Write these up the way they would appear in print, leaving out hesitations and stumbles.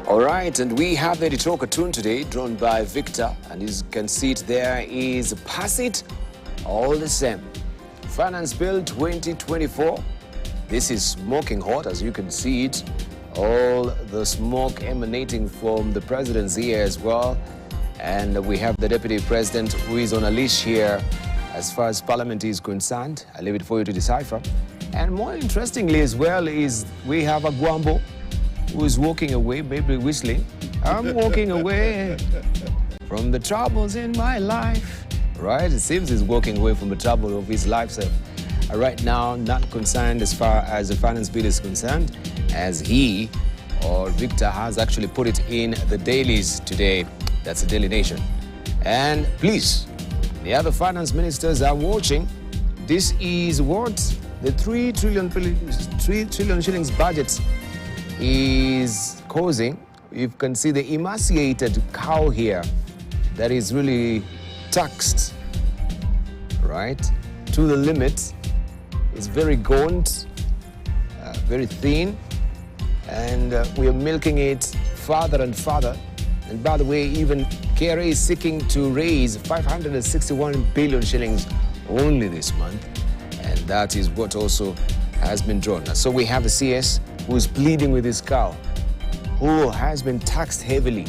All right, and we have the editorial cartoon today, drawn by Victor, and as you can see it there is Pass It All the Same. Finance Bill 2024. This is smoking hot, as you can see it. All the smoke emanating from the president's ear as well. And we have the deputy president who is on a leash here as far as parliament is concerned. I leave it for you to decipher. And more interestingly as well is we have a Guambo who is walking away, maybe whistling. I'm walking away from the troubles in my life. Right? It seems he's walking away from the trouble of his life. So right now, not concerned as far as the finance bill is concerned, as he or Victor has actually put it in the dailies today. That's the Daily Nation. And please, the other finance ministers are watching. This is what the 3 trillion shillings budget is causing. You can see the emaciated cow here that is really taxed, right, to the limit. It's very gaunt, very thin, and we are milking it farther and farther. And by the way, even KRA is seeking to raise 561 billion shillings only this month, and that is what also has been drawn. So we have the CS who is pleading with his cow, who has been taxed heavily,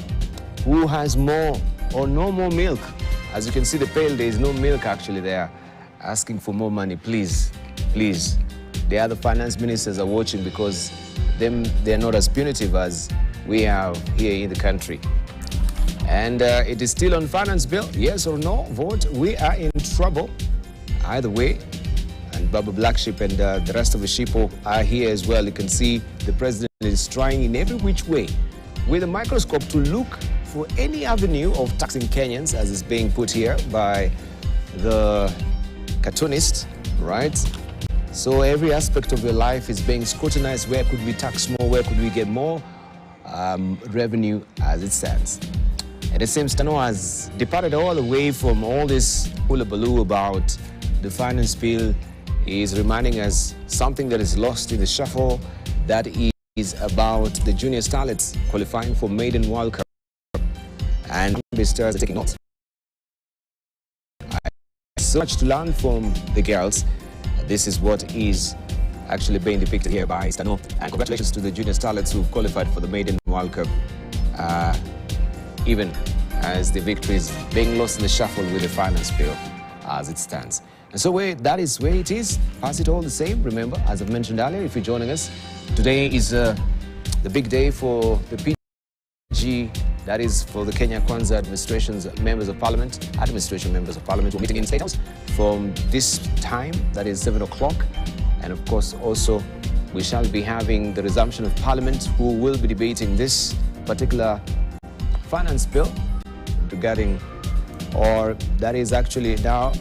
who has more or no more milk. As you can see the pail, there is no milk actually there, asking for more money. Please, please. The other finance ministers are watching because they're not as punitive as we have here in the country. And it is still on finance bill, yes or no, vote. We are in trouble either way. And Baba Black Sheep and the rest of the sheep are here as well. You can see the president is trying in every which way with a microscope to look for any avenue of taxing Kenyans, as is being put here by the cartoonist, right? So every aspect of your life is being scrutinized. Where could we tax more? Where could we get more revenue as it stands? And it seems Tano has departed all the way from all this hullabaloo about the finance bill. Is reminding us something that is lost in the shuffle, that is about the junior starlets qualifying for Maiden World Cup. And the stars are taking notes. So much to learn from the girls. This is what is actually being depicted here by Stano. And congratulations to the junior starlets who qualified for the Maiden World Cup, even as the victory is being lost in the shuffle with the finance bill as it stands. And so that is where it is. Pass it all the same. Remember, as I've mentioned earlier, if you're joining us, today is the big day for the PG, that is for the Kenya Kwanza administration members of parliament. We're meeting in State House from this time, that is 7 o'clock. And of course, also, we shall be having the resumption of parliament, who will be debating this particular finance bill regarding, or that is actually now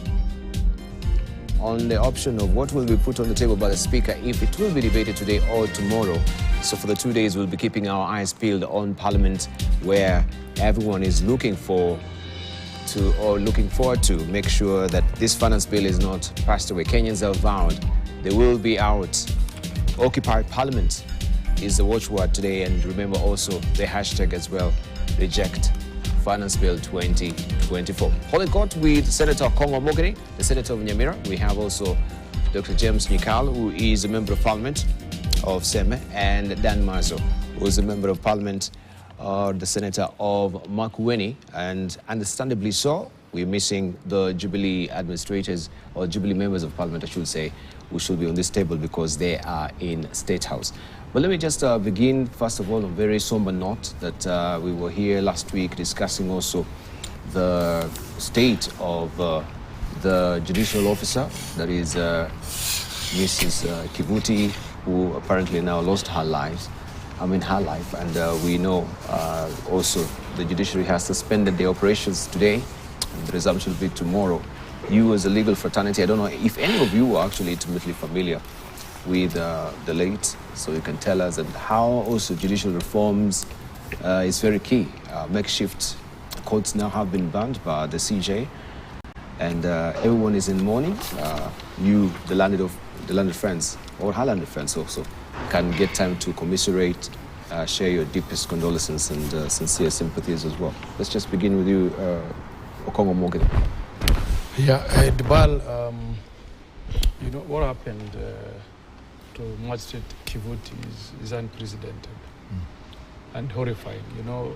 on the option of what will be put on the table by the Speaker, if it will be debated today or tomorrow. So for the 2 days, we'll be keeping our eyes peeled on Parliament, where everyone is looking forward to make sure that this finance bill is not passed away. Kenyans have vowed they will be out. Occupy Parliament is the watchword today, and remember also the hashtag as well, reject Finance Bill 2024. Holding court with Senator Kongo Mogeni, the Senator of Nyamira. We have also Dr. James Nyikal, who is a Member of Parliament of Seme, and Dan Mazo, who is a Member of Parliament, the Senator of Makueni. And understandably so, we're missing the Jubilee administrators, or Jubilee members of Parliament, I should say, who should be on this table because they are in State House. But let me just begin, first of all, on a very somber note that we were here last week discussing also the state of the judicial officer, that is Mrs. Kivuti, who apparently now lost her life. And we know also the judiciary has suspended the operations today, and the resumption will be tomorrow. You as a legal fraternity, I don't know if any of you are actually intimately familiar with the late, so you can tell us, and how also judicial reforms is very key. Makeshift courts now have been banned by the CJ, and everyone is in mourning. You, the landed friends, or her landed friends also, can get time to commiserate share your deepest condolences and sincere sympathies as well. Let's just begin with you, Okongo Morgan. Yeah, Dibal, you know, what happened to Magistrate Kivuti is unprecedented and horrifying. You know,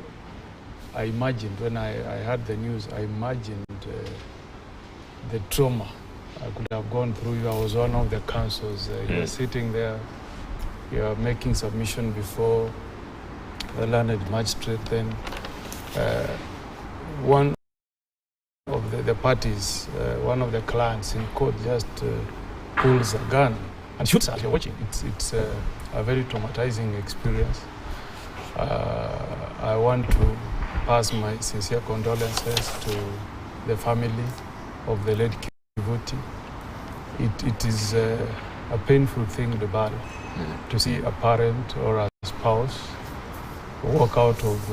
I imagined, when I heard the news, I imagined the trauma I could have gone through. I was one of the counsels. You're sitting there, you're making submission before the learned magistrate, then one of the parties, one of the clients in court just pulls a gun and shoots as you're watching. It's a very traumatizing experience. I want to pass my sincere condolences to the family of the late Kivuti. It is a painful thing, the battle, to see a parent or a spouse walk out of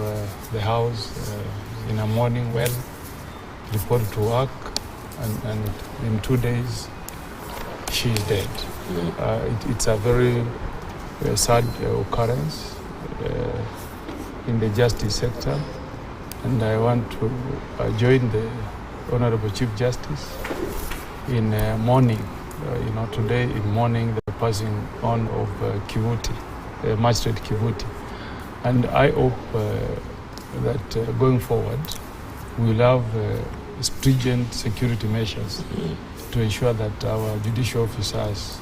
the house in the morning, well, report to work, and in 2 days she is dead. It's a very sad occurrence in the justice sector, and I want to join the Honorable Chief Justice in mourning, today in mourning the passing on of Kivuti, Magistrate Kivuti. And I hope that going forward we'll have stringent security measures to ensure that our judicial officers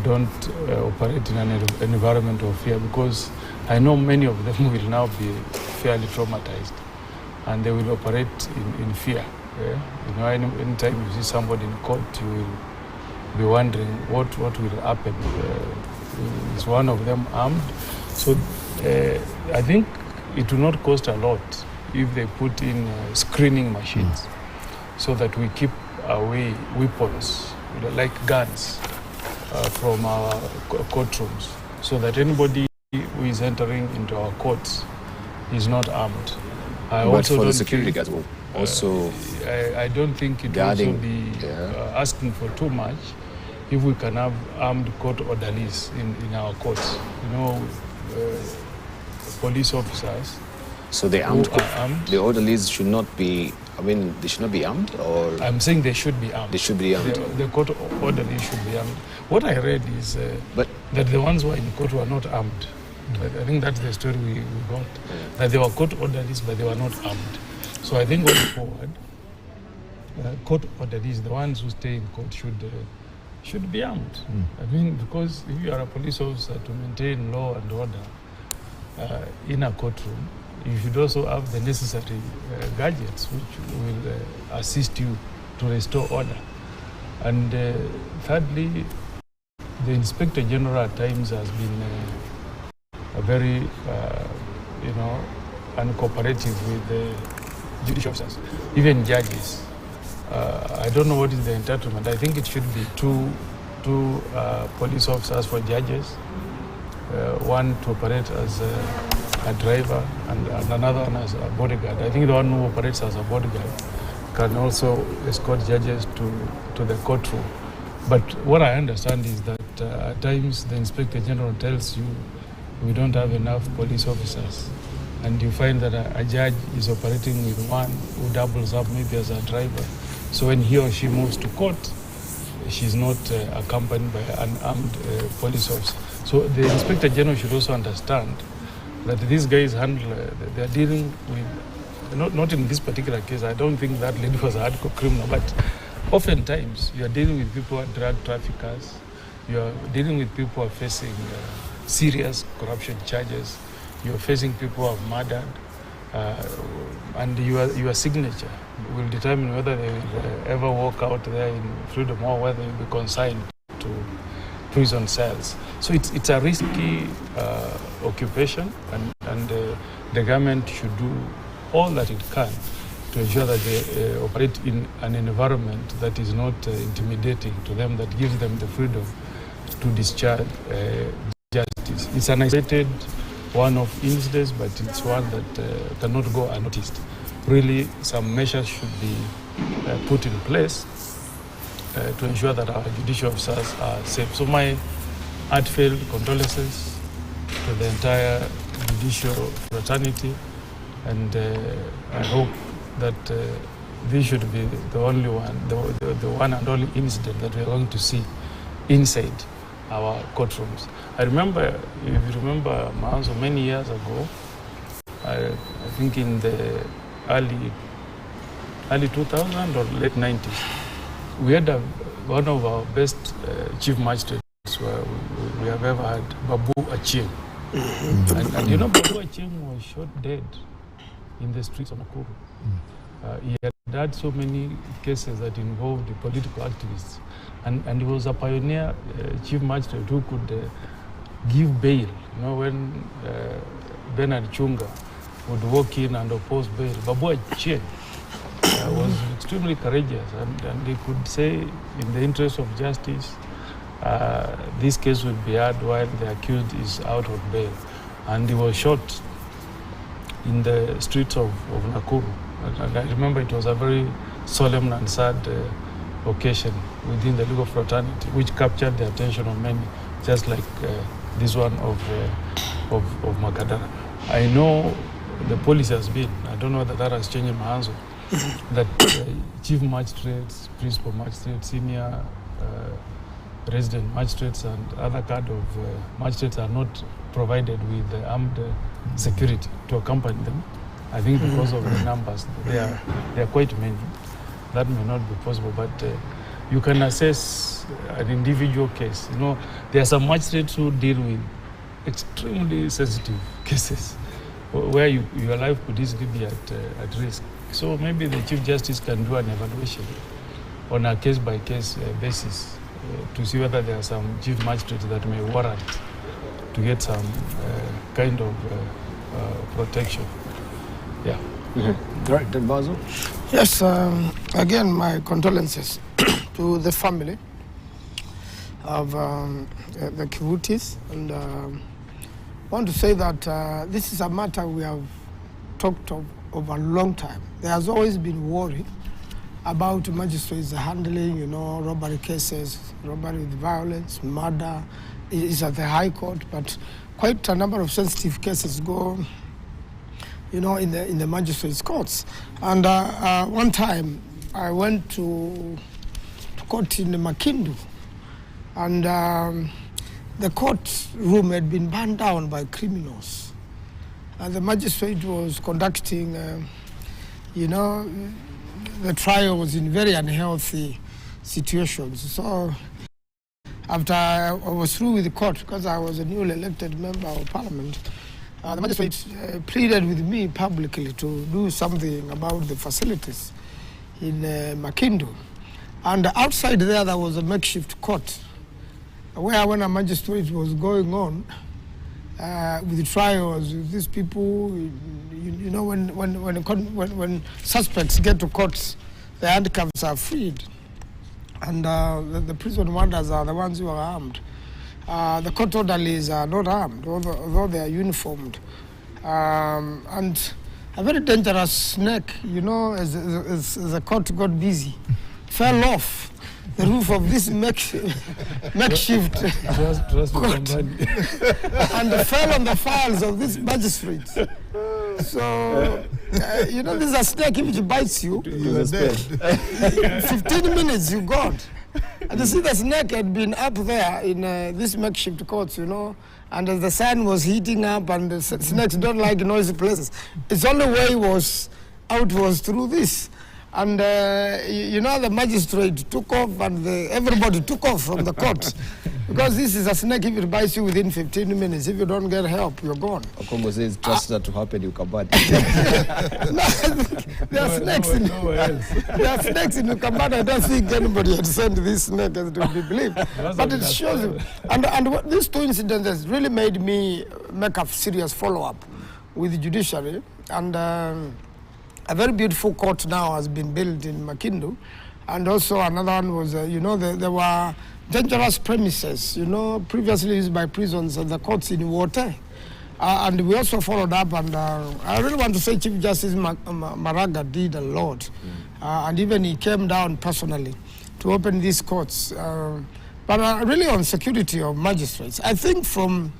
don't operate in an environment of fear, because I know many of them will now be fairly traumatized and they will operate in fear. You know, anytime you see somebody in court, you will be wondering what will happen. Is one of them armed? So I think it will not cost a lot if they put in screening machines so that we keep away weapons like guns from our courtrooms, so that anybody who is entering into our courts is not armed. But for the security guards will also I don't think it will also be asking for too much if we can have armed court orderlies in our courts. You know, police officers. So the orderlies should not be, they should not be armed, or? I'm saying they should be armed. They should be armed. The court orderlies should be armed. What I read is that the ones who are in court were not armed. I think that's the story we got. That they were court orderlies, but they were not armed. So I think going forward, court orderlies, the ones who stay in court, should be armed. Because if you are a police officer, to maintain law and order in a courtroom, you should also have the necessary gadgets which will assist you to restore order. And thirdly, the Inspector General at times has been a very, uncooperative with the judicial officers, even judges. I don't know what is the entitlement. I think it should be two police officers for judges, one to operate as a driver and another one as a bodyguard. I think the one who operates as a bodyguard can also escort judges to the courtroom. But what I understand is that at times the Inspector General tells you we don't have enough police officers, and you find that a judge is operating with one who doubles up maybe as a driver. So when he or she moves to court, she's not accompanied by an armed police officer. So the Inspector General should also understand that these guys they are dealing with, not in this particular case, I don't think that lady was a hardcore criminal, but oftentimes you are dealing with people who are drug traffickers, you are dealing with people who are facing serious corruption charges, you are facing people who have murdered, and your signature will determine whether they will ever walk out there in freedom or whether they will be consigned to prison cells. So it's a risky occupation, and the government should do all that it can to ensure that they operate in an environment that is not intimidating to them, that gives them the freedom to discharge justice. It's an isolated one-off incident, but it's one that cannot go unnoticed. Really, some measures should be put in place to ensure that our judicial officers are safe. So my heartfelt condolences to the entire judicial fraternity, and I hope that this should be the only one, the one and only incident that we are going to see inside our courtrooms. I remember, if you remember, Maanzo, many years ago, I think in the early 2000s or late 90s, we had one of our best chief magistrates we have ever had, Babu Achieng. And you know, Babu Achieng was shot dead in the streets of Nakuru. He had so many cases that involved the political activists. And he was a pioneer chief magistrate who could give bail. You know, when Bernard Chunga would walk in and oppose bail, Babu Achieng was extremely courageous, and he could say, in the interest of justice, this case would be heard while the accused is out of bail. And he was shot in the streets of Nakuru. And I remember it was a very solemn and sad occasion within the legal fraternity, which captured the attention of many, just like this one of Makadara. I know the policy has been, I don't know that that has changed in Mahanzo, that chief magistrates, principal magistrates, senior resident magistrates and other kind of magistrates are not provided with armed security to accompany them. I think because of the numbers, they are quite many. That may not be possible, but you can assess an individual case. You know, there are some magistrates who deal with extremely sensitive cases where your life could easily be at risk. So maybe the Chief Justice can do an evaluation on a case-by-case basis to see whether there are some chief magistrates that may warrant to get some kind of protection. Yeah. Mm-hmm. Right, then Basil? Yes, again, my condolences to the family of the Kivutis. And I want to say that this is a matter we have talked of over a long time. There has always been worry about magistrates handling, you know, robbery cases, robbery with violence, murder is at the High Court, but quite a number of sensitive cases go, you know, in the magistrates' courts. And one time I went to court in Makindu, and the court room had been burned down by criminals. And the magistrate was conducting, you know, the trial was in very unhealthy situations. So after I was through with the court, because I was a newly elected member of parliament, the magistrate pleaded with me publicly to do something about the facilities in Makindu. And outside there was a makeshift court where when a magistrate was going on with the trials with these people, you know, when suspects get to court, the handcuffs are freed. And the prison warders are the ones who are armed. The court orderlies are not armed, although they are uniformed. And a very dangerous snake, you know, as the court got busy, fell off the roof of this makeshift court and fell on the files of these magistrates. So, you know, this is a snake, if it bites you, you're dead. 15 minutes you got. And you see the snake had been up there in this makeshift courts, you know, and as the sun was heating up and the snakes don't like noisy places. Its only way was out was through this. And, you know, the magistrate took off and everybody took off from the court. Because this is a snake, if it bites you within 15 minutes, if you don't get help, you're gone. Okongo says, trust that to happen, you come back. There are snakes in Ukambani. I don't think anybody had sent this snake as to be believed. But it shows you. And what, these two incidents really made me make a serious follow-up with the judiciary. And a very beautiful court now has been built in Makindu. And also another one was, you know, there were dangerous premises, you know, previously used by prisons and the courts in Wote. And we also followed up, and I really want to say Chief Justice Maraga did a lot. And even he came down personally to open these courts. But really on security of magistrates. I think from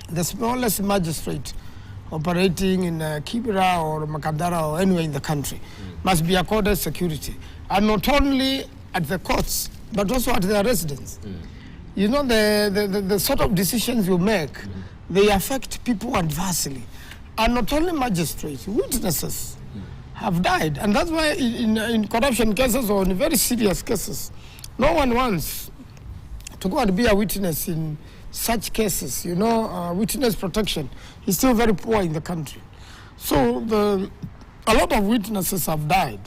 the smallest magistrate operating in Kibera or Makadara or anywhere in the country must be accorded security. And not only at the courts, but also at their residence. You know, the sort of decisions you make, they affect people adversely. And not only magistrates, witnesses have died. And that's why in corruption cases or in very serious cases, no one wants to go and be a witness in such cases. You know, witness protection is still very poor in the country. So a lot of witnesses have died.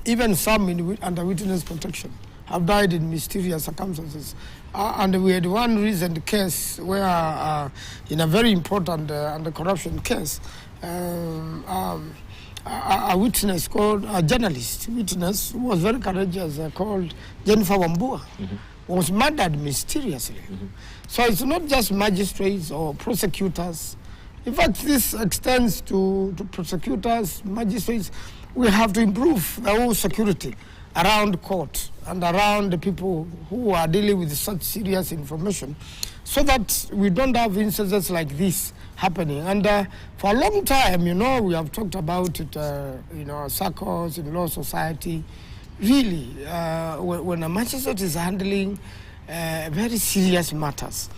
Even some under witness protection have died in mysterious circumstances. And we had one recent case where, in a very important anti-corruption case, a witness called, a journalist witness who was very courageous, called Jennifer Wambua, was murdered mysteriously. So it's not just magistrates or prosecutors. In fact, this extends to prosecutors, magistrates. We have to improve the whole security around court and around the people who are dealing with such serious information, so that we don't have incidents like this happening. And for a long time, you know, we have talked about it, in our circles, in law society. Really, when a magistrate is handling very serious matters,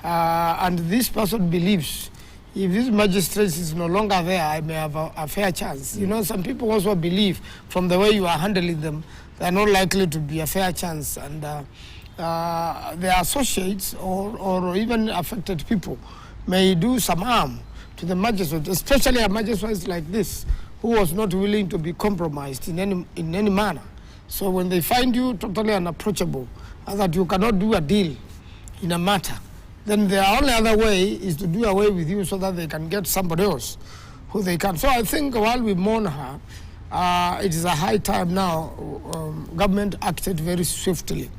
and this person believes, if this magistrate is no longer there, I may have a fair chance. You know, some people also believe from the way you are handling them, they are not likely to be a fair chance. And their associates or even affected people may do some harm to the magistrate, especially a magistrate like this, who was not willing to be compromised in any manner. So when they find you totally unapproachable, and that you cannot do a deal in a matter, then the only other way is to do away with you so that they can get somebody else who they can. So I think while we mourn her, it is a high time now. Government acted very swiftly.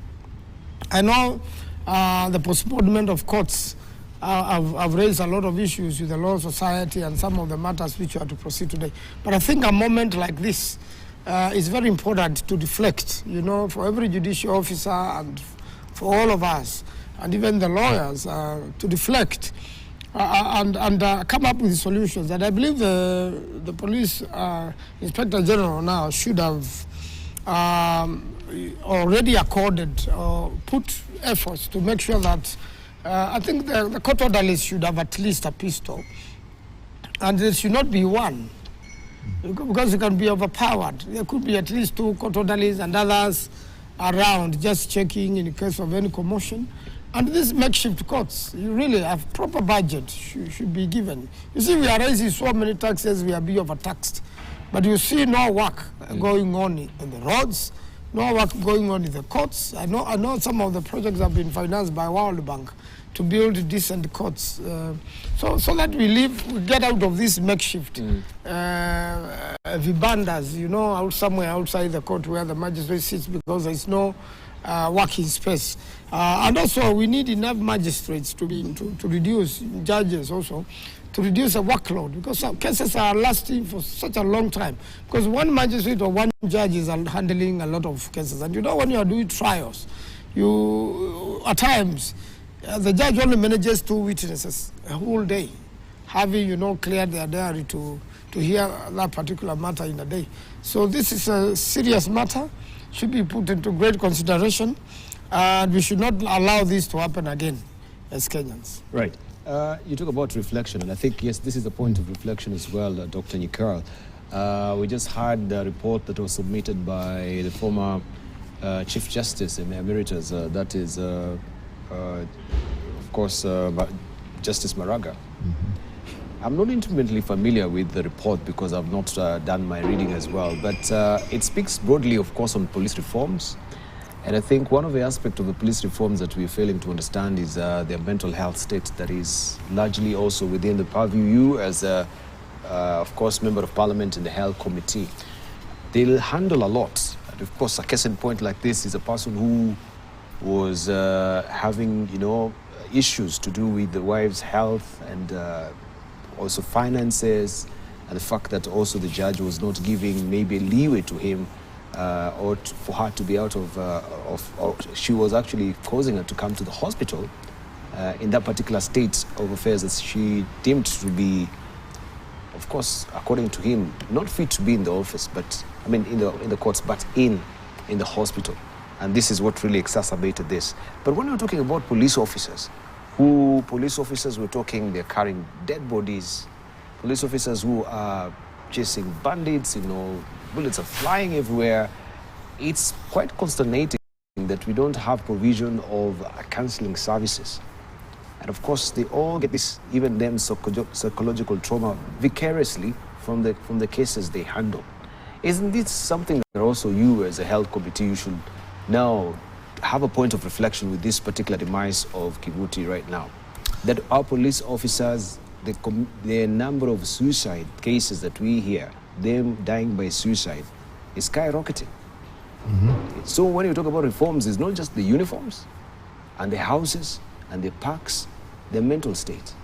I know the postponement of courts have raised a lot of issues with the law society and some of the matters which are to proceed today. But I think a moment like this is very important to reflect, you know, for every judicial officer and for all of us, and even the lawyers, to reflect and come up with solutions. And I believe the police inspector general now should have already accorded or put efforts to make sure that I think the court orderlies should have at least a pistol, and there should not be one, because it can be overpowered. There could be at least 2 court orderlies and others around just checking in case of any commotion. And these makeshift courts, you really have proper budget should be given. You see, we are raising so many taxes, we are being overtaxed. But you see no work going on in the roads, no work going on in the courts. I know some of the projects have been financed by World Bank to build decent courts. So that we get out of this makeshift vibandas, you know, somewhere outside the court where the magistrate sits, because there is no working space. And also we need enough magistrates to reduce, judges also, to reduce the workload, because some cases are lasting for such a long time. Because one magistrate or one judge is handling a lot of cases. And you know, when you are doing trials, at times, the judge only manages 2 witnesses a whole day, having, you know, cleared their diary to hear that particular matter in a day. So this is a serious matter, should be put into great consideration, and we should not allow this to happen again as Kenyans. Right. You talk about reflection, and I think, yes, this is a point of reflection as well, Dr. Nyikal. We just had a report that was submitted by the former Chief Justice Emeritus, that is, of course, Justice Maraga. I'm not intimately familiar with the report because I've not done my reading as well, but it speaks broadly, of course, on police reforms. And I think one of the aspects of the police reforms that we're failing to understand is their mental health state that is largely also within the purview. You as of course, Member of Parliament in the Health Committee, they'll handle a lot. And of course, a case in point like this is a person who was having, you know, issues to do with the wife's health and also finances, and the fact that also the judge was not giving maybe leeway to him for her to be out of, or she was actually causing her to come to the hospital in that particular state of affairs that she deemed to be, of course, according to him, not fit to be in the office, but I mean in the courts, but in the hospital. And this is what really exacerbated this. But when we're talking about police officers we're talking, they're carrying dead bodies, police officers who are chasing bandits, bullets are flying everywhere. It's quite consternating that we don't have provision of counseling services. And of course, they all get this, even them, psychological trauma vicariously from the cases they handle. Isn't this something that also you as a health committee, you should now have a point of reflection with this particular demise of Kivuti right now? That our police officers, the number of suicide cases that we hear, them dying by suicide, is skyrocketing. Mm-hmm. So when you talk about reforms, it's not just the uniforms and the houses and the parks, the mental state.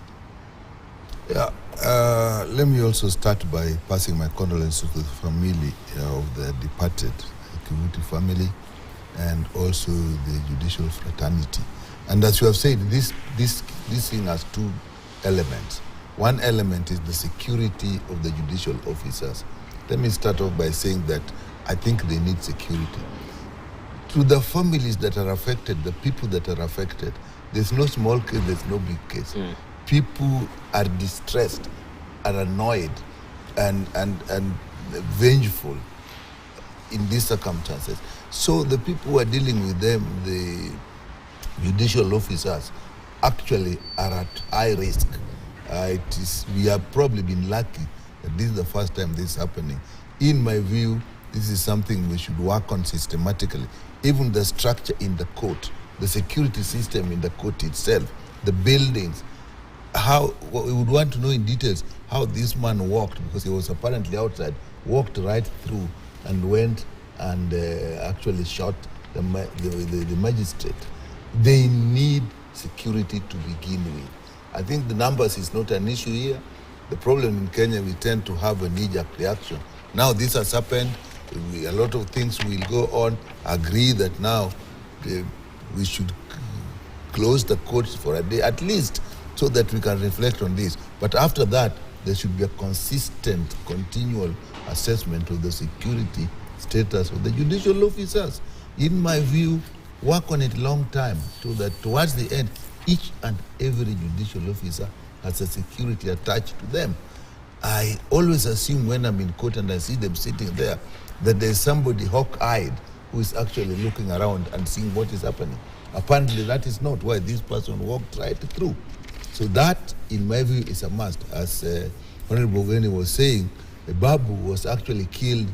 Yeah, let me also start by passing my condolences to the family of the departed Kivuti family and also the judicial fraternity. And as you have said, this thing has two elements. One element is the security of the judicial officers. Let me start off by saying that I think they need security. To the families that are affected, the people that are affected, there's no small case, there's no big case. Mm. People are distressed, are annoyed, and vengeful in these circumstances. So the people who are dealing with them, the judicial officers, actually are at high risk. We have probably been lucky that this is the first time this is happening. In my view, this is something we should work on systematically. Even the structure in the court, the security system in the court itself, the buildings, we would want to know in details how this man walked, because he was apparently outside, walked right through and went and actually shot the magistrate. They need security to begin with. I think the numbers is not an issue here. The problem in Kenya, we tend to have a knee-jerk reaction. Now this has happened, a lot of things will go on, agree that now we should close the courts for a day, at least, so that we can reflect on this. But after that, there should be a consistent, continual assessment of the security status of the judicial officers. In my view, work on it long time, so that towards the end, each and every judicial officer has a security attached to them. I always assume when I'm in court and I see them sitting there, that there's somebody hawk-eyed who is actually looking around and seeing what is happening. Apparently that is not why this person walked right through. So that, in my view, is a must. As Honorable Bogeni was saying, Babu was actually killed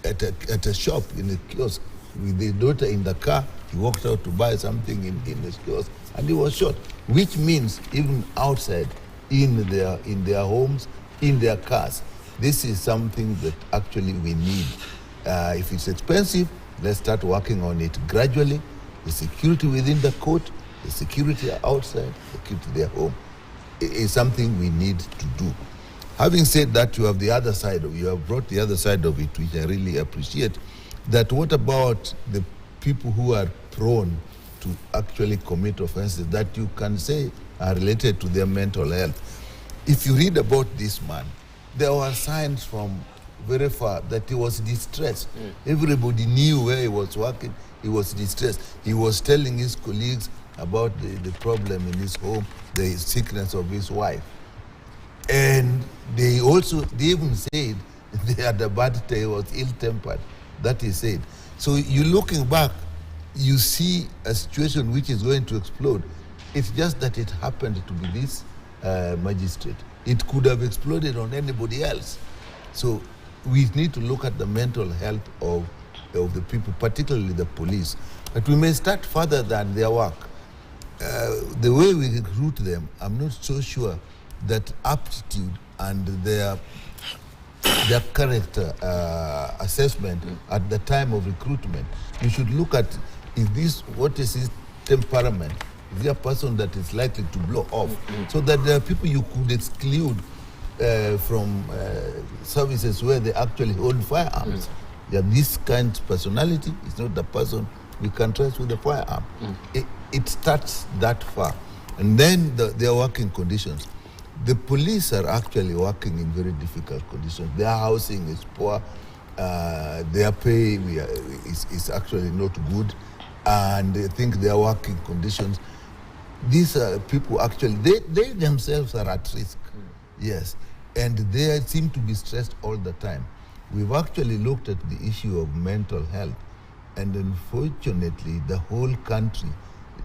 at a shop in a kiosk with his daughter in the car. He walked out to buy something in the kiosk and he was shot, which means even outside, in their homes, in their cars. This is something that actually we need. If it's expensive, let's start working on it gradually. The security within the court, the security outside, the security their home is something we need to do. Having said that, you have brought the other side of it, which I really appreciate. That what about the people who are prone to actually commit offenses that you can say are related to their mental health? If you read about this man, there were signs from very far that he was distressed. Everybody knew where he was working. He was distressed. He was telling his colleagues about the problem in his home, the sickness of his wife. And they even said they had a bad day, he was ill-tempered. That he said. So you looking back, you see a situation which is going to explode. It's just that it happened to be this magistrate. It could have exploded on anybody else. So we need to look at the mental health of the people, particularly the police. But we may start further than their work. The way we recruit them, I'm not so sure that aptitude and their character assessment at the time of recruitment. You should look at, what is his temperament? Is he a person that is likely to blow off? So that there are people you could exclude from services where they actually hold firearms. They have this kind of personality. It's not the person we can trust with the firearm. It starts that far. And then their working conditions. The police are actually working in very difficult conditions. Their housing is poor. Their pay is actually not good. And I think their working conditions, these are people actually, they themselves are at risk. Yes. And they seem to be stressed all the time. We've actually looked at the issue of mental health. And unfortunately, the whole country,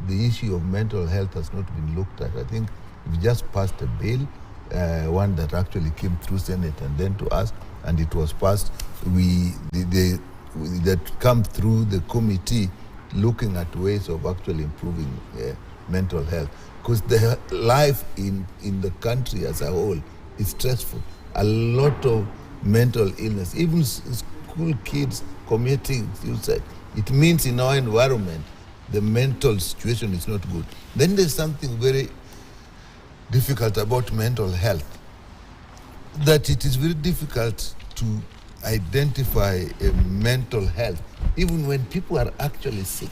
the issue of mental health has not been looked at. I think we just passed a bill, one that actually came through Senate and then to us, and it was passed. That come through the committee looking at ways of actually improving mental health. Because the life in the country as a whole is stressful. A lot of mental illness, even school kids committing suicide. It means in our environment, the mental situation is not good. Then there's something very difficult about mental health, that it is very difficult to identify a mental health, even when people are actually sick.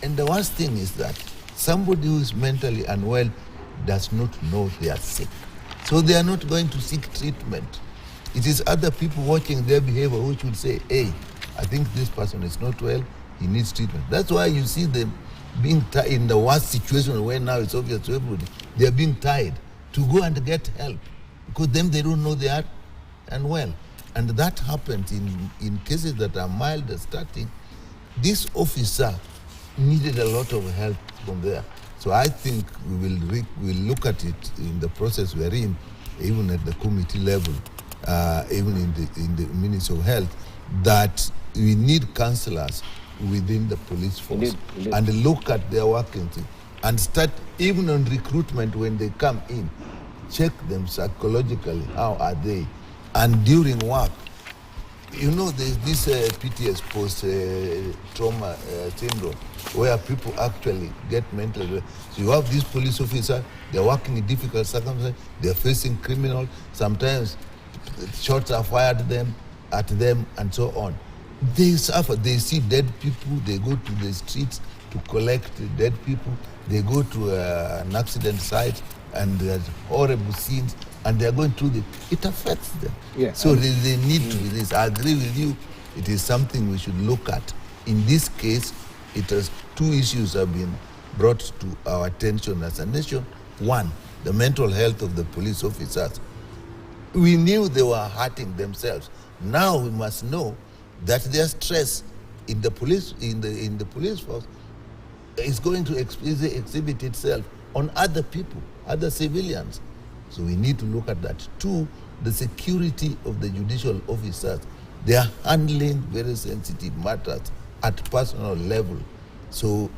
And the worst thing is that somebody who is mentally unwell does not know they are sick. So they are not going to seek treatment. It is other people watching their behavior who should say, hey, I think this person is not well, he needs treatment. That's why you see them being in the worst situation where now it's obvious to everybody. They are being tied to go and get help because then they don't know they are unwell. And that happens in cases that are mild and starting. This officer needed a lot of help from there. So I think we will look at it in the process we're in, even at the committee level, even in the Ministry of Health, that we need counsellors within the police force and look at their working thing and start even on recruitment when they come in, check them psychologically, how are they, and during work. You know, there's this PTS post-trauma syndrome where people actually get mental. So you have these police officers, they're working in difficult circumstances, they're facing criminals, sometimes shots are fired at them and so on. They suffer, they see dead people, they go to the streets to collect dead people, they go to an accident site and there's horrible scenes, and they're going through it affects them. Yeah. So they need to be this. I agree with you. It is something we should look at. In this case, two issues have been brought to our attention as a nation. One, the mental health of the police officers. We knew they were hurting themselves. Now we must know that their stress in the police force is going to exhibit itself on other people, other civilians. So we need to look at that. Two, the security of the judicial officers. They are handling very sensitive matters at personal level. So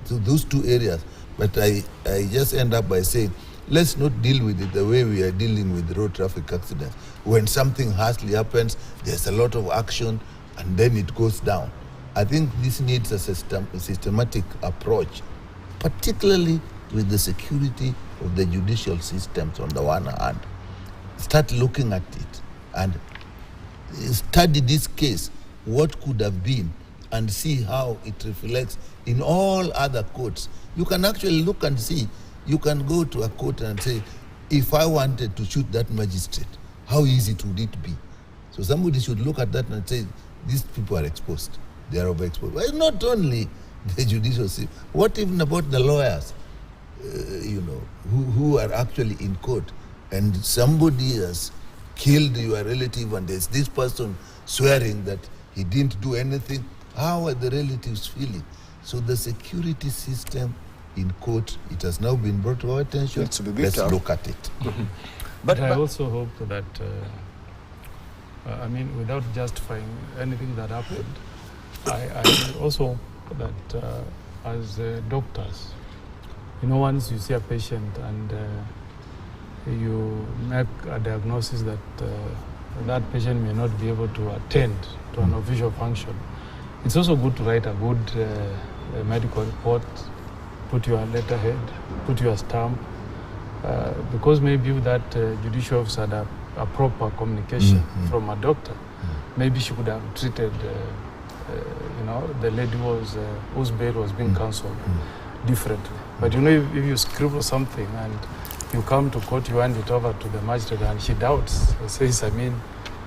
those two areas. But I just end up by saying, let's not deal with it the way we are dealing with road traffic accidents. When something harshly happens, there's a lot of action, and then it goes down. I think this needs a systematic approach, particularly with the security of the judicial systems on the one hand. Start looking at it and study this case, what could have been, and see how it reflects in all other courts. You can actually look and see, you can go to a court and say, if I wanted to shoot that magistrate, how easy would it be? So somebody should look at that and say, these people are exposed, they are overexposed. Well, not only the judicial system, what even about the lawyers? Who are actually in court, and somebody has killed your relative and there's this person swearing that he didn't do anything. How are the relatives feeling? So the security system in court, it has now been brought to our attention. Let's look at it. Mm-hmm. But I also hope that, without justifying anything that happened, I also hope that as doctors, once you see a patient and you make a diagnosis that that patient may not be able to attend to an official function, it's also good to write a good medical report, put your letterhead, put your stamp, because maybe that judicial officer had a proper communication from a doctor. Maybe she could have treated, the lady whose bail was being cancelled. differently. But you know, if you scribble something and you come to court, you hand it over to the magistrate and she doubts, says, I mean,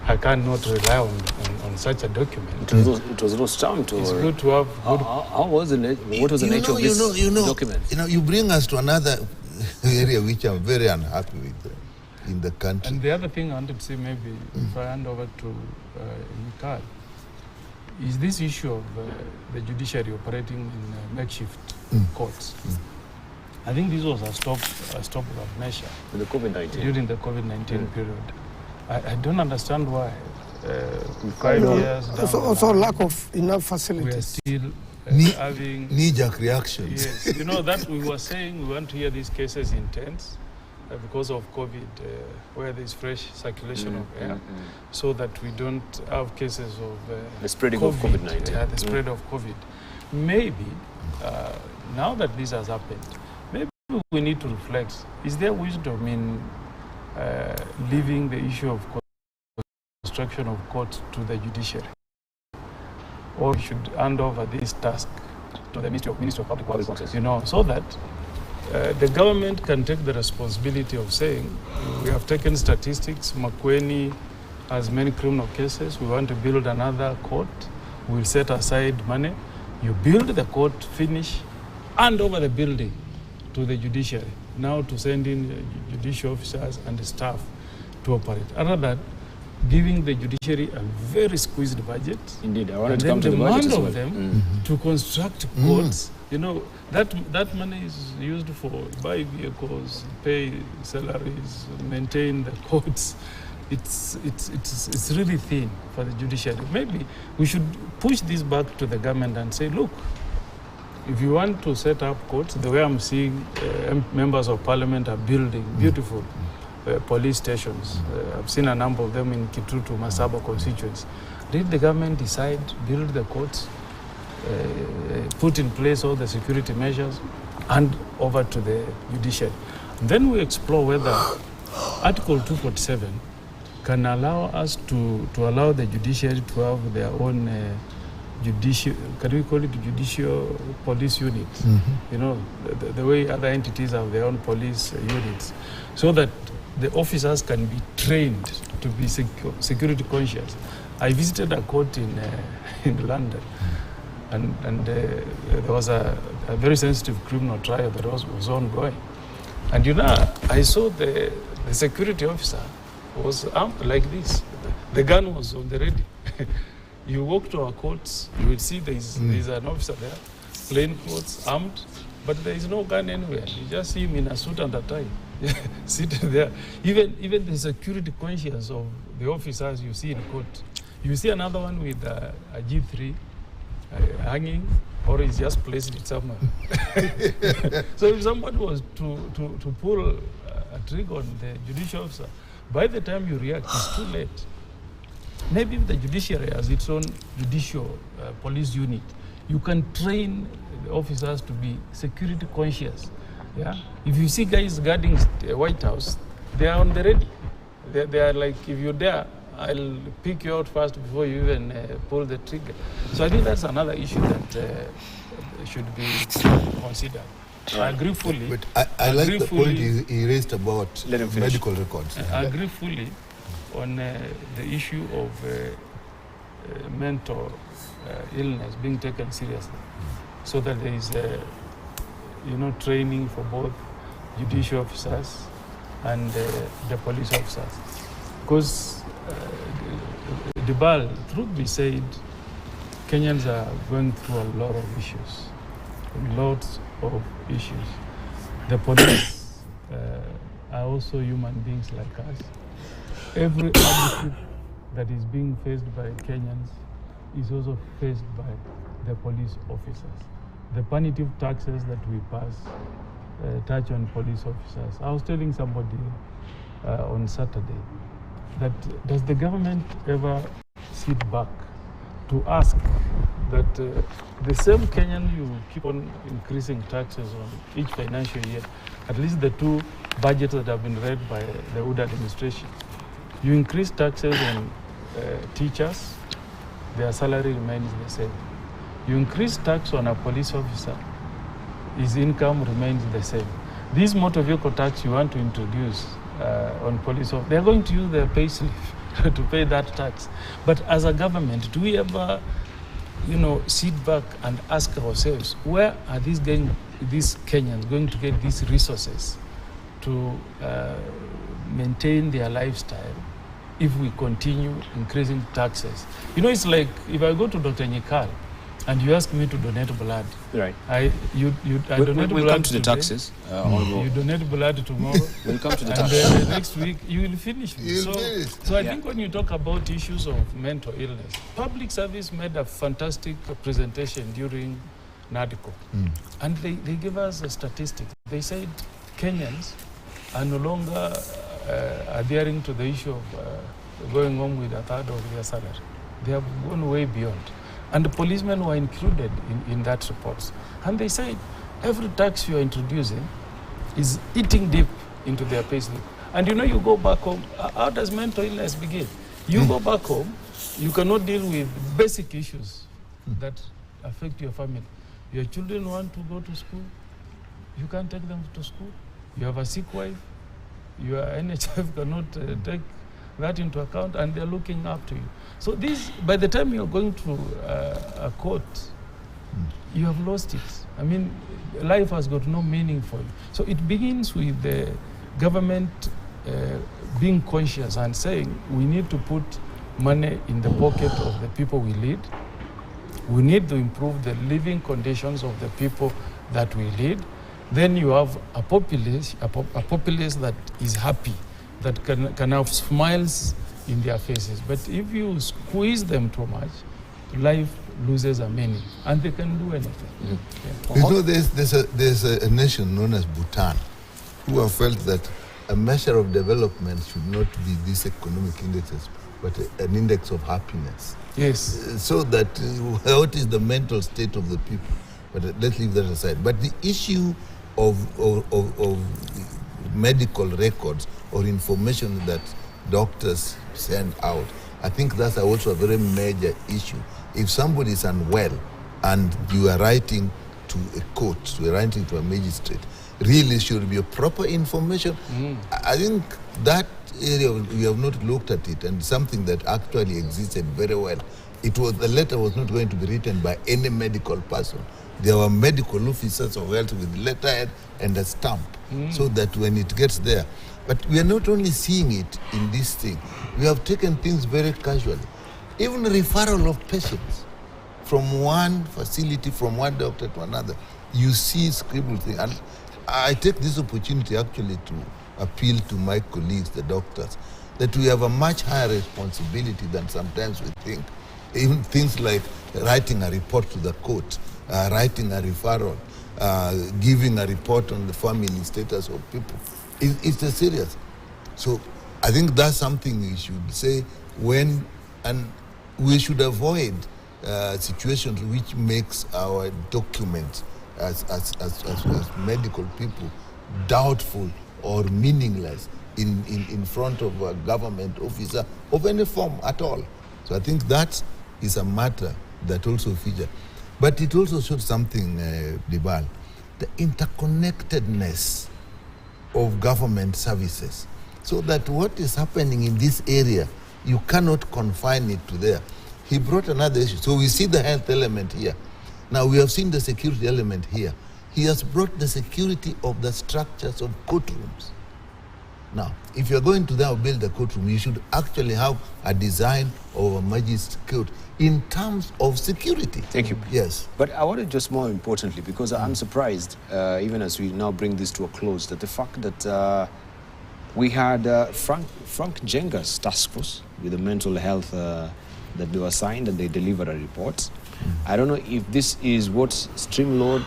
I cannot rely on such a document. It was not stamped. It's good to have good... What was the nature of this document? You bring us to another area which I'm very unhappy with in the country. And the other thing I wanted to say, maybe if I hand over to Mikal, is this issue of the judiciary operating in makeshift courts. I think this was a stopgap measure in the COVID-19. During the COVID-19 period. I don't understand why 5 years down also lack of enough facilities. We are still having knee-jerk reactions. Yes, you know that we were saying we want to hear these cases in tents because of COVID, where there is fresh circulation of air, so that we don't have cases of the spreading of COVID-19. The spread of COVID. Maybe now that this has happened, maybe we need to reflect: is there wisdom in leaving the issue of construction of courts to the judiciary, or we should hand over this task to the Ministry of Public Works, you know, so that the government can take the responsibility of saying, we have taken statistics, Makueni has many criminal cases, we want to build another court, we'll set aside money, you build the court, finish, hand over the building to the judiciary, now to send in judicial officers and the staff to operate. Other than giving the judiciary a very squeezed budget, indeed, I want and to come to the budget as well. Them to construct courts. You know, that money is used for buy vehicles, pay salaries, maintain the courts. It's really thin for the judiciary. Maybe we should push this back to the government and say, look, if you want to set up courts, the way I'm seeing members of parliament are building beautiful police stations. I've seen a number of them in Kitutu, Masaba constituents. Did the government decide to build the courts, put in place all the security measures, and over to the judiciary? Then we explore whether Article 247 can allow us to allow the judiciary to have their own judicial, can we call it judicial police units? You know, the way other entities have their own police units, so that the officers can be trained to be security conscious. I visited a court in London, and there was a very sensitive criminal trial that was ongoing. And you know, I saw the security officer was armed like this. The gun was on the ready. You walk to our courts, you will see there's an officer there, plain clothes, armed, but there is no gun anywhere. You just see him in a suit and a tie, sitting there. Even the security conscience of the officers you see in court. You see another one with a G3 hanging, or he's just placed it somewhere. So if somebody was to pull a trigger on the judicial officer, by the time you react, it's too late. Maybe if the judiciary has its own judicial police unit, you can train the officers to be security conscious. Yeah. If you see guys guarding the White House, they are on the ready. They are like, if you're there, I'll pick you out first before you even pull the trigger. So I think that's another issue that should be considered. I agree fully. But I like the point he raised about medical records. I agree fully on the issue of mental illness being taken seriously, so that there is training for both judicial officers and the police officers. Because truth be said, Kenyans are going through a lot of issues, The police are also human beings like us. Every hardship that is being faced by Kenyans is also faced by the police officers. The punitive taxes that we pass touch on police officers. I was telling somebody on Saturday that does the government ever sit back to ask that the same Kenyan you keep on increasing taxes on each financial year, at least the two budgets that have been read by the Wood administration, you increase taxes on teachers, their salary remains the same. You increase tax on a police officer, his income remains the same. This motor vehicle tax you want to introduce on police officers, they're going to use their pay slip to pay that tax. But as a government, do we ever, sit back and ask ourselves, where are these Kenyans going to get these resources to maintain their lifestyle if we continue increasing taxes? It's like if I go to Dr. Nyikal and you ask me to donate blood. Right. I donate we'll blood come to the today. taxes. You donate blood tomorrow. We'll come to the and taxes. Next week you will finish. So I think when you talk about issues of mental illness, public service made a fantastic presentation during NADCO. And they gave us a statistic. They said Kenyans are no longer adhering to the issue of going home with a third of their salary. They have gone way beyond. And the policemen were included in that report. And they said every tax you are introducing is eating deep into their payslip. And you go back home, how does mental illness begin? You go back home, you cannot deal with basic issues that affect your family. Your children want to go to school, you can't take them to school. You have a sick wife, your NHF cannot take that into account, and they're looking up to you. So this, by the time you're going to a court, you have lost it. I mean, life has got no meaning for you. So it begins with the government being conscious and saying, we need to put money in the pocket of the people we lead. We need to improve the living conditions of the people that we lead. Then you have a populace that is happy, that can have smiles in their faces. But if you squeeze them too much, life loses a meaning, and they can do anything. There's a nation known as Bhutan who have felt that a measure of development should not be these economic indexes, but an index of happiness. Yes. So that what is the mental state of the people? But let's leave that aside. But the issue of medical records or information that doctors send out, I think that's also a very major issue. If somebody is unwell and you are writing to a court, you are writing to a magistrate, really should be a proper information. I think that area we have not looked at it, and something that actually existed very well. The letter was not going to be written by any medical person. There were medical officers of health with letterhead and a stamp, so that when it gets there. But we are not only seeing it in this thing, we have taken things very casually. Even referral of patients from one facility, from one doctor to another, you see scribbled things. And I take this opportunity actually to appeal to my colleagues, the doctors, that we have a much higher responsibility than sometimes we think. Even things like writing a report to the court, writing a referral, giving a report on the family status of people. It's a serious. So I think that's something we should say and we should avoid situations which makes our documents as medical people doubtful or meaningless in front of a government officer of any form at all. So I think that is a matter that also features. But it also shows something, Dibal, the interconnectedness of government services, so that what is happening in this area, you cannot confine it to there. He brought another issue. So we see the health element here. Now we have seen the security element here. He has brought the security of the structures of courtrooms. Now, if you're going to now build a courtroom, you should actually have a design of a magistrate in terms of security. Thank you. Yes. But I wanted just more importantly, because I'm surprised, even as we now bring this to a close, that the fact that we had Frank Jenga's task force with the mental health that they were assigned and they delivered a report. I don't know if this is what steamrolled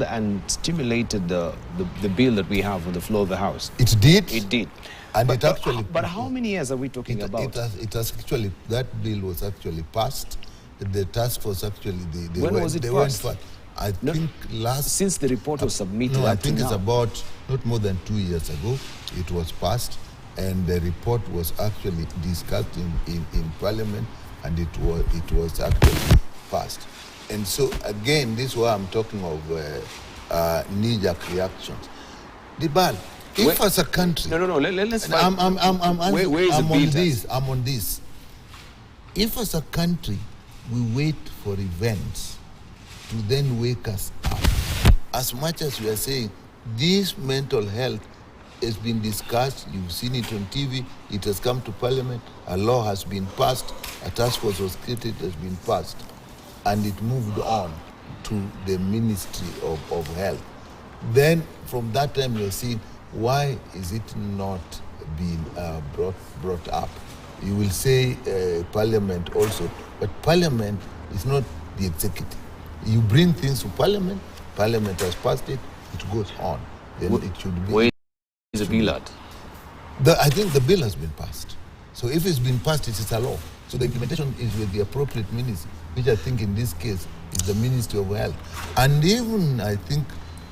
and stimulated the bill that we have on the floor of the House. It did. It did. And but, it actually. But how many years are we talking about? It has actually, that bill was actually passed. The task force actually, when was it passed? I think since the report was submitted. No, I think it's about not more than 2 years ago. It was passed, and the report was actually discussed in Parliament, and it was actually passed. And so, again, this is why I'm talking of knee-jerk reactions. Dibal, if as a country... No, let's fight. I'm on this. If as a country, we wait for events to then wake us up, as much as we are saying, this mental health has been discussed, you've seen it on TV, it has come to Parliament, a law has been passed, a task force was created, has been passed, and it moved on to the Ministry of Health. Then, from that time, you're seeing, why is it not being brought up? You will say Parliament also, but Parliament is not the executive. You bring things to Parliament, Parliament has passed it, it goes on. Then it should be... Where is the bill at? I think the bill has been passed. So if it's been passed, it is a law. So the implementation is with the appropriate ministry, which I think in this case is the Ministry of Health. And even I think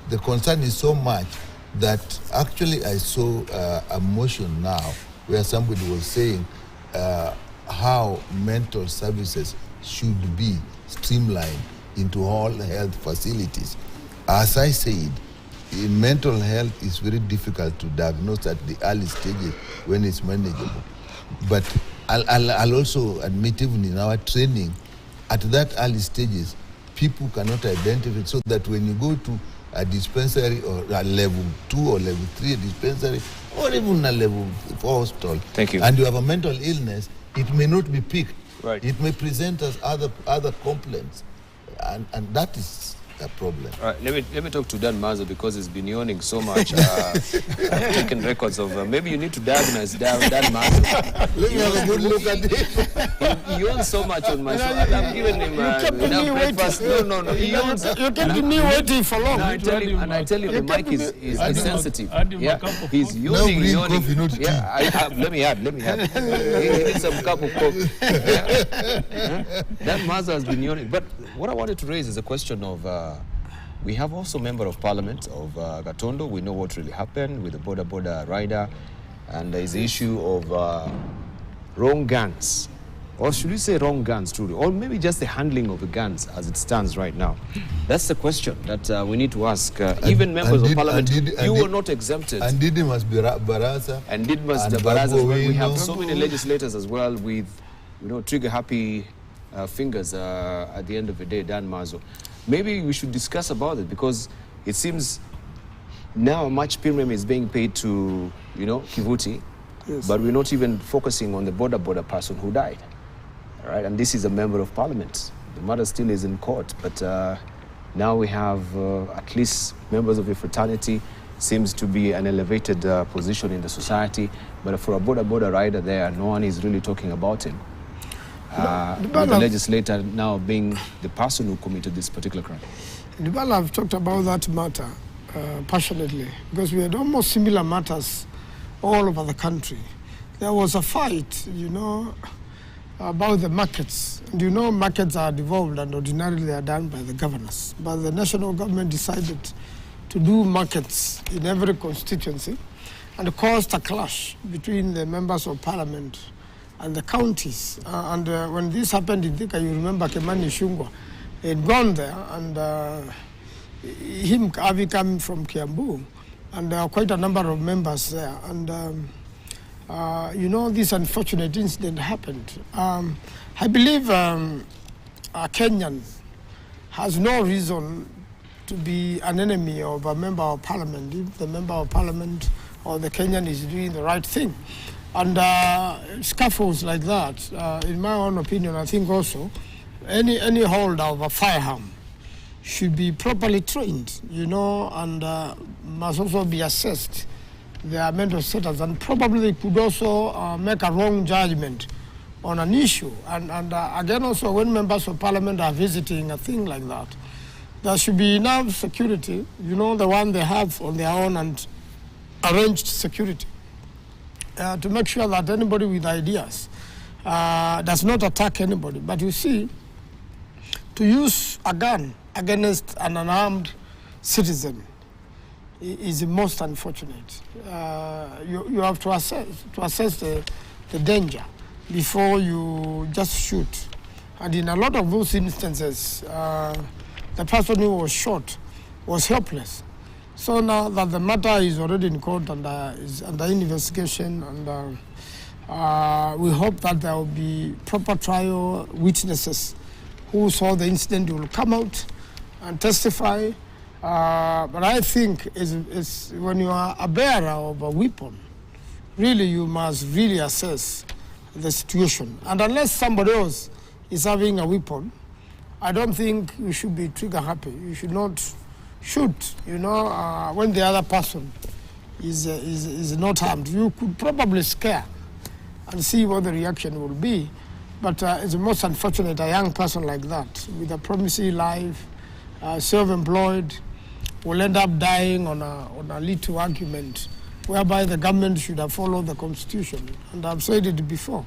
the concern is so much that actually I saw a motion now where somebody was saying how mental services should be streamlined into all health facilities. As I said, in mental health is very difficult to diagnose at the early stages when it's manageable. But I'll also admit, even in our training, at that early stages, people cannot identify it, so that when you go to a dispensary or a level 2 or level 3 dispensary, or even a level 4 hospital, Thank you. And you have a mental illness, it may not be picked. Right. It may present as other complaints, and that is a problem. All right, let me talk to Dan Mazo, because he's been yawning so much, taking records of... maybe you need to diagnose Dan Mazo. Let me have a good look at it. He yawns so much on my show. I've given him breakfast. No. He yawns. You kept me waiting for long. I tell you, the mic is sensitive. Yeah. He's yawning. Coffee, not tea. Let me add. He needs some cup of coffee. Dan Mazo has been yawning. But what I wanted to raise is a question of... we have also Member of Parliament of Gatondo. We know what really happened with the border rider, and there is the issue of wrong guns. Or should we say wrong guns, truly? Or maybe just the handling of the guns as it stands right now. That's the question that we need to ask. Even members of Parliament, you were not exempted. And Didymus Barasa. And Didymus Barasa as well. We have so many legislators as well with, trigger-happy fingers at the end of the day, Dan Mazo. Maybe we should discuss about it, because it seems now much premium is being paid to, Kivuti, Yes. but we're not even focusing on the border person who died. All right, and this is a member of Parliament. The matter still is in court, but now we have at least members of a fraternity. Seems to be an elevated position in the society, but for a border rider there, no one is really talking about him. With the legislator now being the person who committed this particular crime. Dibala, I've talked about that matter passionately, because we had almost similar matters all over the country. There was a fight, about the markets. And markets are devolved and ordinarily they are done by the governors. But the national government decided to do markets in every constituency, and it caused a clash between the members of Parliament and the counties. When this happened in Thika, you remember Kimani Ichung'wah had gone there, and him, Avi, coming from Kiambu, and there are quite a number of members there. And, this unfortunate incident happened. I believe a Kenyan has no reason to be an enemy of a member of Parliament if the member of Parliament or the Kenyan is doing the right thing. And scuffles like that, in my own opinion, I think also any holder of a firearm should be properly trained, and must also be assessed their mental status, and probably could also make a wrong judgment on an issue. And again, also, when members of Parliament are visiting a thing like that, there should be enough security, the one they have on their own, and arranged security. To make sure that anybody with ideas does not attack anybody. But you see, to use a gun against an unarmed citizen is the most unfortunate. You have to assess the danger before you just shoot. And in a lot of those instances, the person who was shot was helpless. So now that the matter is already in court and is under investigation, and we hope that there will be proper trial. Witnesses who saw the incident will come out and testify. But I think it's when you are a bearer of a weapon, really you must really assess the situation. And unless somebody else is having a weapon, I don't think you should be trigger happy. You should not shoot, when the other person is not armed. You could probably scare and see what the reaction will be. But it's most unfortunate a young person like that with a promising life, self-employed, will end up dying on a little argument whereby the government should have followed the constitution. And I've said it before.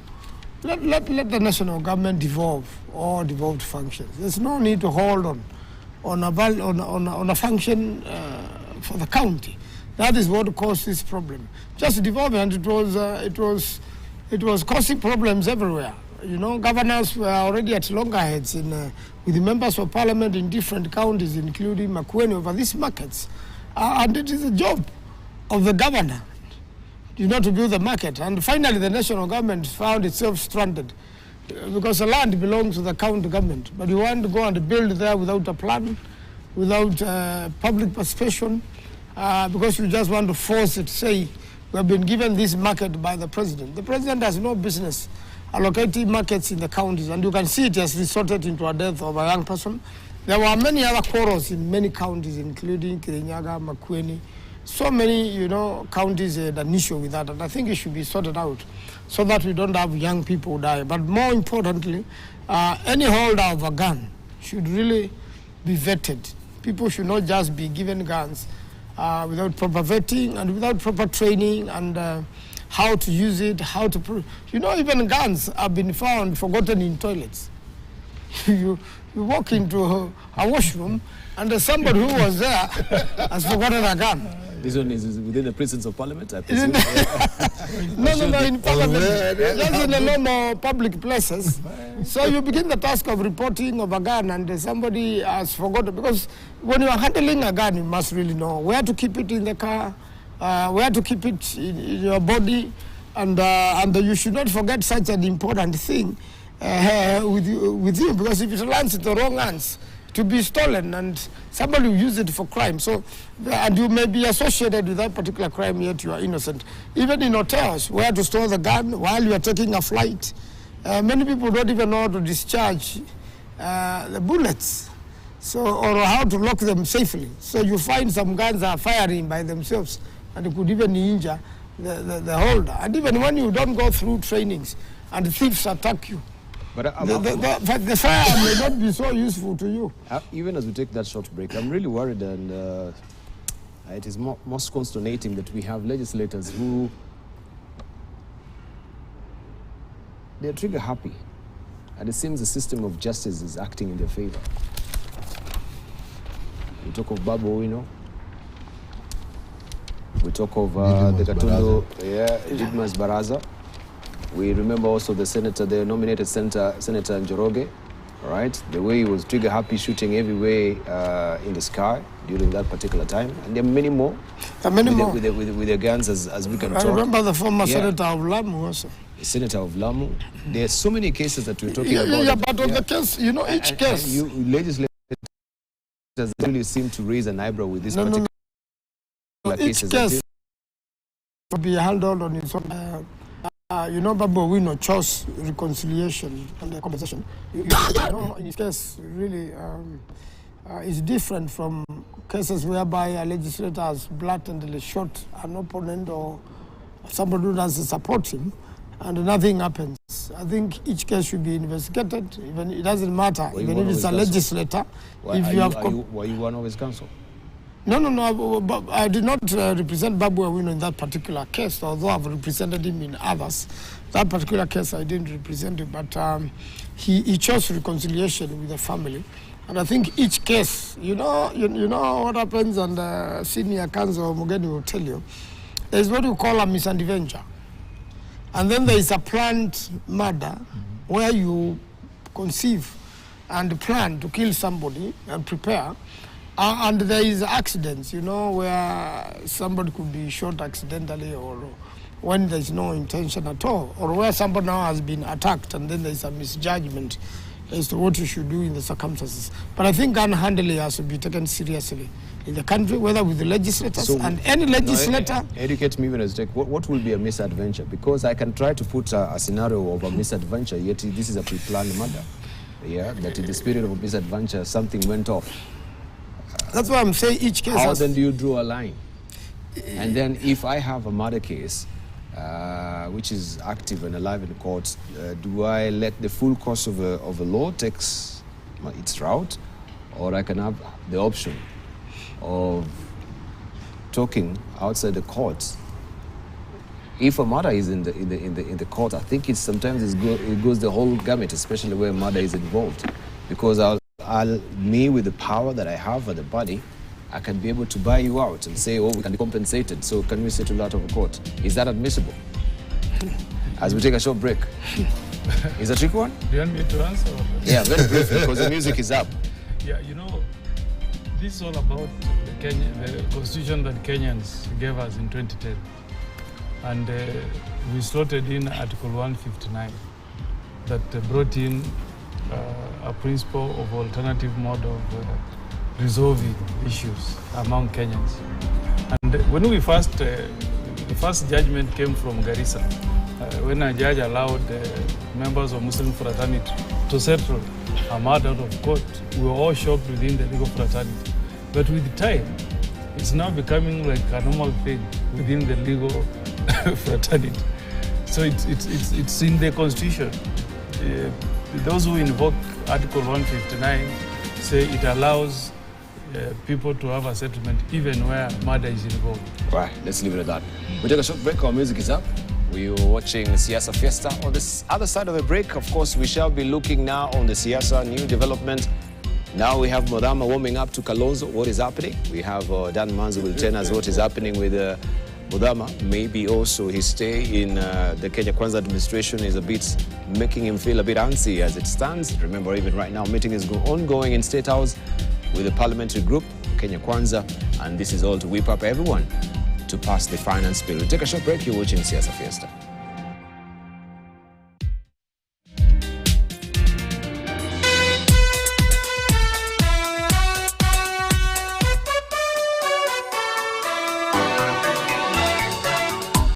Let the national government devolve all devolved functions. There's no need to hold on a function for the county. That is what caused this problem. Just devolving, and it was causing problems everywhere. Governors were already at loggerheads with the members of parliament in different counties, including Makueni, over these markets. And it is a job of the governor, to build the market. And finally, the national government found itself stranded because the land belongs to the county government. But you want to go and build there without a plan, without public participation, because you just want to force it, say, we have been given this market by the president. The president has no business allocating markets in the counties, and you can see it has resulted into a death of a young person. There were many other quarrels in many counties, including Kirinyaga, Makueni. So many, counties had an issue with that, and I think it should be sorted out so that we don't have young people die. But more importantly, any holder of a gun should really be vetted. People should not just be given guns without proper vetting and without proper training and how to use it, how to... even guns have been found forgotten in toilets. You walk into a washroom and somebody who was there has forgotten a gun. This one is within the prisons of parliament, I presume? No, in parliament, just in the normal public places. So you begin the task of reporting of a gun and somebody has forgotten, because when you are handling a gun, you must really know where to keep it in the car, where to keep it in your body, and you should not forget such an important thing with you, because if it lands in the wrong hands, to be stolen and somebody will use it for crime. So, and you may be associated with that particular crime, yet you are innocent. Even in hotels, where to store the gun while you are taking a flight. Many people don't even know how to discharge the bullets, or how to lock them safely. So you find some guns are firing by themselves, and it could even injure the holder. And even when you don't go through trainings and thieves attack you, but the fire may not be so useful to you. Even as we take that short break, I'm really worried, and it is most consternating that we have legislators who they're trigger happy, and it seems the system of justice is acting in their favor. We talk of Babu Owino. We talk of the Katundo, Didmas Baraza. We remember also the nominated Senator Njoroge, right? The way he was trigger happy, shooting everywhere in the sky during that particular time. And there are many more. With their guns as we can talk. I remember the former Senator of Lamu also. Senator of Lamu. There are so many cases that we're talking about. Yeah, but on the case, each case. Legislators really seem to raise an eyebrow with this particular cases. Each case will be handled on its own. Babu Owino chose reconciliation and compensation. In his case, really, is different from cases whereby a legislator has blatantly shot an opponent or somebody who doesn't support him, and nothing happens. I think each case should be investigated. Even it doesn't matter, even if it's a legislator. Were you one of his counsel? No, I did not represent Babu Owino in that particular case, although I've represented him in others. That particular case, I didn't represent him, but he chose reconciliation with the family. And I think each case, you know what happens, and Senior Counsel Mugeni will tell you, there's what we call a misadventure. And then there is a planned murder where you conceive and plan to kill somebody and prepare, and there is accidents, you know, where somebody could be shot accidentally, or when there's no intention at all, or where somebody now has been attacked and then there's a misjudgment as to what you should do in the circumstances. But I think gun handling has to be taken seriously in the country, whether with the legislators and any legislator. Educate me when I take what will be a misadventure, because I can try to put a scenario of a misadventure, yet this is a pre-planned murder. Yeah, that in the spirit of a misadventure, something went off. That's why I'm saying each case. How then do you draw a line? And then if I have a murder case, which is active and alive in the courts, do I let the full course of a law take its route, or I can have the option of talking outside the courts? If a murder is in the court, I think it goes the whole gamut, especially where murder is involved, because me with the power that I have at the body, I can be able to buy you out and say, oh, we can be compensated, so can we settle out of a court? Is that admissible? As we take a short break. Is that a tricky one? Do you want me to answer? Yeah, very briefly, because the music is up. Yeah, you know, this is all about the constitution that Kenyans gave us in 2010. And we slotted in Article 159 that brought in a principle of alternative mode of resolving issues among Kenyans. And when we the first judgment came from Garissa, when a judge allowed members of Muslim fraternity to settle a matter out of court, we were all shocked within the legal fraternity. But with time, it's now becoming like a normal thing within the legal fraternity. So it's in the constitution. Those who invoke Article 159 say it allows people to have a settlement even where murder is involved. Right, let's leave it at that. We take a short break, our music is up. We are watching Siasa Fiesta. On this other side of the break, of course, we shall be looking now on the Siasa new development. Now we have Modama warming up to Kalonzo. What is happening? We have Dan Manzo will tell us what is happening with Modama. Maybe also his stay in the Kenya Kwanza administration is making him feel a bit antsy as it stands. Remember, even right now, meeting is ongoing in State House with the parliamentary group, Kenya Kwanza, and this is all to whip up everyone to pass the finance bill. We'll take a short break. You're watching Siasa Fiesta.